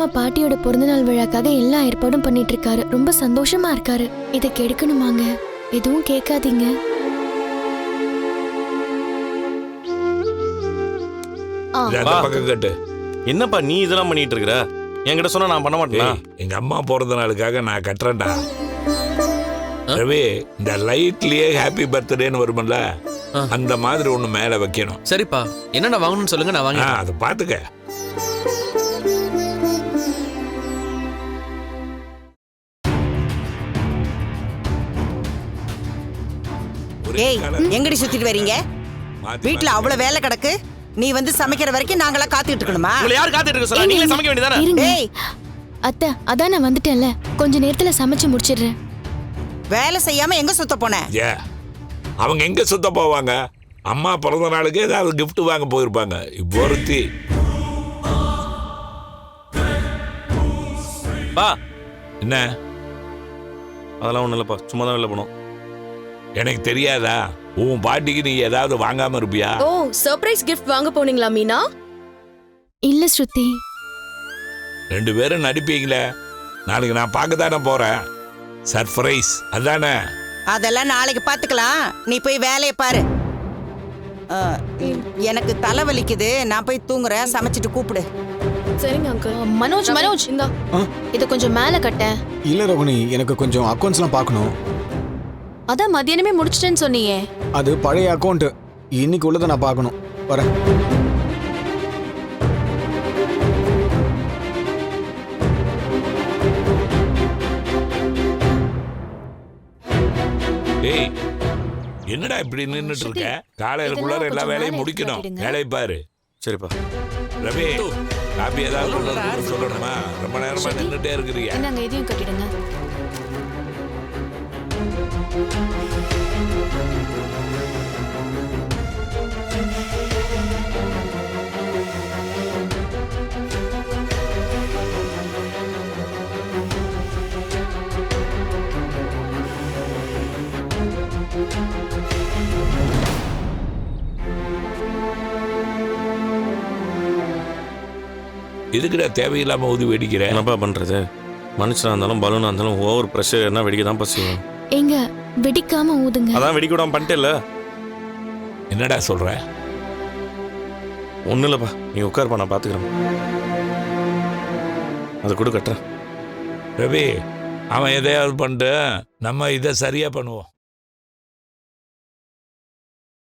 மாமா பாட்டியோட பிறந்தநாள் விழாக்காக எல்லா ஏற்பாடும் பண்ணிட்டு இருக்காரு. ரொம்ப சந்தோஷமா இருக்காரு. இதை கெடுக்கணுமாங்க? எதுவும் கேட்காதீங்க. என்னப்பா நீ இதெல்லாம் பண்ணிட்டு இருக்கிற? என்கிட்ட சொன்னா நான் பண்ண மாட்டேனா? எங்க அம்மா பிறந்த நாளுக்காக நான் கட்டுறேன்டா. ரவி, இந்த லைட்லயே ஹாப்பி பர்த்டேன்னு வரும்ல, அந்த மாதிரி ஒண்ணு மேல வைக்கணும். சரிப்பா, என்னென்ன வாங்கணும்னு சொல்லுங்க, நான் வாங்க. அதை பாத்துக்க. ஏய், எங்கடி சுத்திட்டு வரீங்க? வீட்டுல அவ்வளவு வேலை கிடக்கு. நீ வந்து சமைக்கிற வரைக்கும் நாங்களா காத்துட்டு இருக்கணுமா? உங்களை யார் காத்துட்டு இருக்க சொல்றா? நீங்களே சமைக்க வேண்டியதானே? ஏய் அத்தை, அதான் நான் வந்துட்டேன்ல, கொஞ்ச நேரத்துல சமைச்சு முடிச்சிடுறேன். வேலை செய்யாம எங்க சுத்த போன? அவங்க எங்க சுத்த போவாங்க? அம்மா பிறந்த நாளுக்கு ஏதாவது கிஃப்ட் வாங்க போயிருப்பாங்க. இப்பொருத்தி பா என்ன? அதெல்லாம் ஒண்ணும் இல்லப்பா, சும்மா தான் வெளில போனோம். எனக்கு தெரியாதா? உன் பாட்டிக்கு நீ ஏதாவது வாங்காம இருப்பியா? ஓ, சர்ப்ரைஸ் கிஃப்ட் வாங்க போனீங்களா மீனா? இல்ல ஸ்ருதி. 2 பேரும் நடிப்பீங்களே, நாளைக்கு நான் பார்க்க தானே போறேன். சர்ப்ரைஸ் அதானே? அதெல்லாம் நாளைக்கு பாத்துக்கலாம். நீ போய் வேலையை பாரு. எனக்கு தலை வலிக்குது, நான் போய் தூங்குறேன். சமைச்சிட்டு கூப்பிடு. சரிங்க அங்கிள். மனோஜ் இந்தா, இத கொஞ்சம் மேல கட்ட. இல்ல ரோகிணி, எனக்கு கொஞ்சம் அக்கவுண்ட்ஸ்லாம் பார்க்கணும். அதான் மதியானமே முடிச்சிட்டேன்னு சொன்னீங்க. அது பழைய அக்கவுண்ட், இன்னைக்கு உள்ளதை நான் பார்க்கணும். வரேன். ஏய், என்னடா இப்படி நின்னுட்டு இருக்க? காலையிலக்குள்ளார எல்லா வேலையும் முடிக்கணும். வேலையை பாரு. சரிப்பா. ரவி, காப்பி ஏதாவது கொண்டு வந்து சொல்லணுமா? ரொம்ப நேரமா நின்னுட்டே இருக்கிறீங்க. என்னங்க, இதையும் கட்டிடுங்க. எதுக்குடா தேவையில்லாம ஊதி வெடிக்கிற? என்னப்பா பண்றது? மனுஷனா இருந்தாலும் பலூனா இருந்தாலும் ஓவர் ப்ரெஷர் என்ன வெடிக்க தான் பசியும். எங்க வெடிக்காம ஊதுங்க. அதான் வெடிக்க விடாம பண்ணிட்டேல்ல. என்னடா சொல்ற? ஒன்றும் இல்லைப்பா, நீ உட்காருப்பா, நான் பார்த்துக்கிறேன். அதை கூட கட்டுறேன். ரவி, அவன் எதையாவது பண்ணிட்டு நம்ம இதை சரியா பண்ணுவோம்.